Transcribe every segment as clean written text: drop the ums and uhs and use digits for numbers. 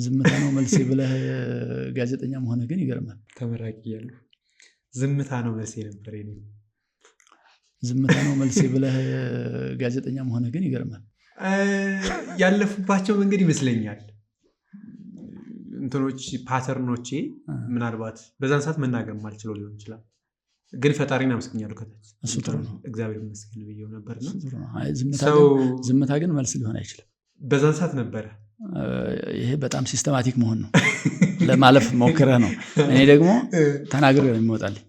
ዝምታ ነው መልሴ ብለህ ጋዜጠኛ መሆነ ግን ይገርማል። ተመራቂ ያሉ ዝምታ ነው መልሴ ነበር የኔ። ዝምታ ነው መልሴ ብለህ ጋዜጠኛ መሆነ ግን ይገርማል። ያለፉባቸው መንገድ ይመስለኛል እንትኖች ፓተርኖቼ ምናልባት በዛን ሰዓት መናገር ማልችለው ሊሆን ይችላል። ግን ፈጣሪን አመስግኛለሁ ከታች እሱ ጥሩ ነው። እግዚአብሔር ይመስገን ብዬው ነበርና ዝምታ ግን መልስ ሊሆን አይችልም። በዛን ሰዓት ነበረ። ይሄ በጣም ሲስተማቲክ መሆን ነው። ለማለፍ ሞክረህ ነው። እኔ ደግሞ ተናግሬ ነው የሚወጣልኝ።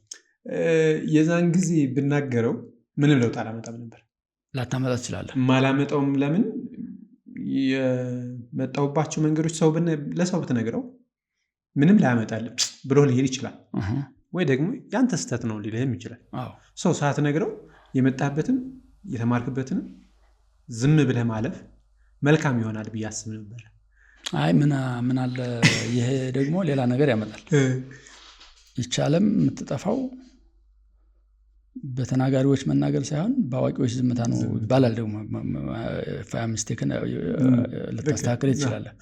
የዛን ጊዜ ብናገረው ምንም ለውጥ አላመጣም ነበር። ላታመጣ ትችላለህ። ማላመጣውም ለምን የመጣሁባቸው መንገዶች ለሰው ብትነግረው ምንም ላያመጣልህ ብሎ ሊሄድ ይችላል። ወይ ደግሞ ያንተ ስህተት ነው ሊልህም ይችላል። ሰው ሳትነግረው የመጣህበትን የተማርክበትን ዝም ብለህ ማለፍ መልካም ይሆናል ብዬ አስብ ነበር። አይ ምን አለ ይሄ ደግሞ ሌላ ነገር ያመጣል። ይቻለም የምትጠፋው በተናጋሪዎች መናገር ሳይሆን በአዋቂዎች ዝምታ ነው ይባላል። ደግሞ ሚስቴክን ልታስተካክል ትችላለህ።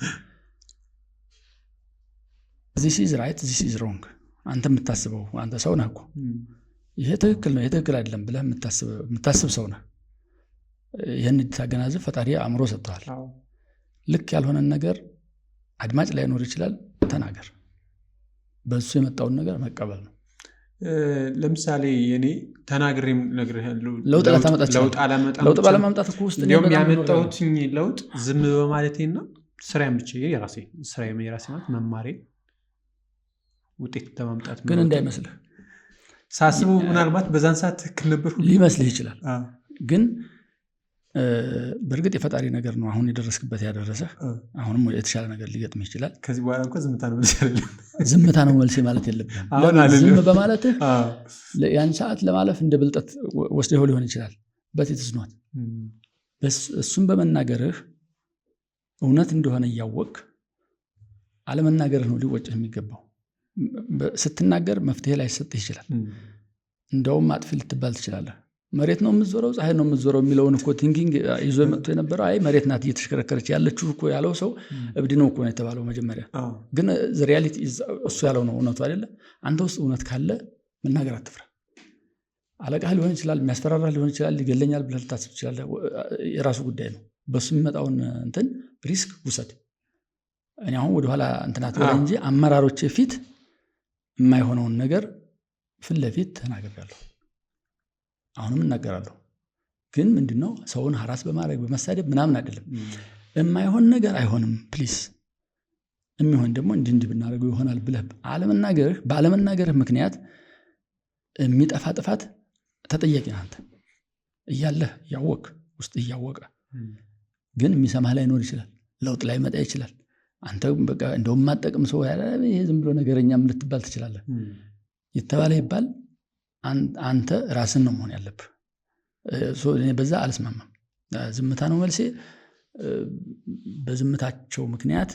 this is right this is wrong አንተ የምታስበው አንተ ሰው ነህ እኮ ይሄ ትክክል ነው ይሄ ትክክል አይደለም ብለህ የምታስብ ሰው ነህ። ይሄን እንድታገናዝብ ፈጣሪ አእምሮ ሰጥቷል። ልክ ያልሆነን ነገር አድማጭ ላይኖር ይችላል። ተናገር። በሱ የመጣውን ነገር መቀበል ነው። ለምሳሌ የኔ ተናግሬም ነግሬሃለሁ ለውጥ ባለማምጣት እኮ ውስጥ ነው ያመጣሁት ለውጥ ዝም በማለቴና ስራዬን ብቻ ስራዬን የራሴ ማለት መማሬ ውጤት ለማምጣት ግን እንዳይመስልህ ሳስበው ምናልባት በዛን ሰዓት ትክክል ነበር ሊመስልህ ይችላል። ግን በእርግጥ የፈጣሪ ነገር ነው አሁን የደረስክበት ያደረሰህ። አሁንም የተሻለ ነገር ሊገጥምህ ይችላል። ከዚህ በኋላ እንኳን ዝምታ ነው መልሴ ማለት የለብህም። ዝም በማለትህ ያን ሰዓት ለማለፍ እንደ ብልጠት ወስደው ሊሆን ይችላል። በትትዝኗት እሱም በመናገርህ እውነት እንደሆነ እያወቅህ አለመናገርህ ነው ሊቆጭህ የሚገባው። ስትናገር መፍትሄ ላይ ሰጥህ ይችላል። እንደውም አጥፊ ልትባል ትችላለህ። መሬት ነው የምትዞረው ፀሐይ ነው የምትዞረው የሚለውን እኮ ቲንኪንግ ይዞ የመጥቶ የነበረው አይ መሬት ናት እየተሽከረከረች ያለችው እኮ ያለው ሰው እብድ ነው እኮ ነው የተባለው መጀመሪያ። ግን ሪያሊቲ እሱ ያለው ነው እውነቱ አይደለ? አንተ ውስጥ እውነት ካለ መናገር አትፍራ። አለቃህ ሊሆን ይችላል፣ የሚያስፈራራህ ሊሆን ይችላል፣ ሊገለኛል ብለህ ልታስብ ትችላለህ። የራሱ ጉዳይ ነው። በሱ የሚመጣውን እንትን ሪስክ ውሰድ። እኔ አሁን ወደኋላ እንትናት ወደ እንጂ አመራሮች ፊት የማይሆነውን ነገር ፊት ለፊት ተናግሬያለሁ። አሁንም እናገራለሁ። ግን ምንድነው ሰውን ሐራስ በማድረግ በመሳደብ ምናምን አይደለም። የማይሆን ነገር አይሆንም ፕሊስ። የሚሆን ደግሞ እንዲህ ብናደርገው ይሆናል ብለህ ባለመናገርህ ምክንያት የሚጠፋ ጥፋት ተጠያቂ ነህ አንተ እያለህ ያወቅ ውስጥ እያወቀ ግን የሚሰማህ ላይ ኖር ይችላል። ለውጥ ላይ መጣ ይችላል። አንተ በቃ እንደውም ማጠቅም ሰው ያለ ይሄ ዝም ብሎ ነገረኛም ልትባል ትችላለህ። ይተባለ ይባል አንተ ራስን ነው መሆን ያለብህ። እኔ በዛ አልስማማም። ዝምታ ነው መልሴ። በዝምታቸው ምክንያት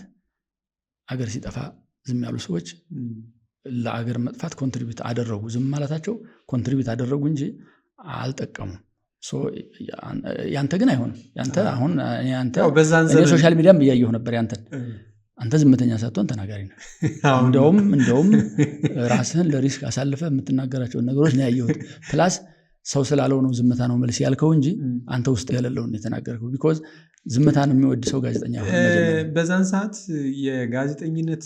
አገር ሲጠፋ ዝም ያሉ ሰዎች ለአገር መጥፋት ኮንትሪቢዩት አደረጉ። ዝም ማለታቸው ኮንትሪቢዩት አደረጉ እንጂ አልጠቀሙም። ያንተ ግን አይሆንም። ያንተ አሁን እኔ ሶሻል ሚዲያም እያየሁ ነበር ያንተን። አንተ ዝምተኛ ሳትሆን ተናጋሪ ነህ። እንደውም ራስህን ለሪስክ አሳልፈህ የምትናገራቸውን ነገሮች ነው ያየሁት። ፕላስ ሰው ስላለው ነው ዝምታ ነው መልስ ያልከው እንጂ አንተ ውስጥ ያለውን የተናገርከው። ቢኮዝ ዝምታን የሚወድ ሰው ጋዜጠኛ ይሆናል። በዛን ሰዓት የጋዜጠኝነት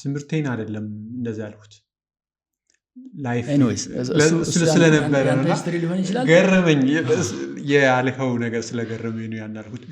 ትምህርቴን አይደለም እንደዛ ያልኩት ላይፍ ስለነበረ ገረመኝ። ያልከው ነገር ስለገረመኝ ነው ያናልኩት።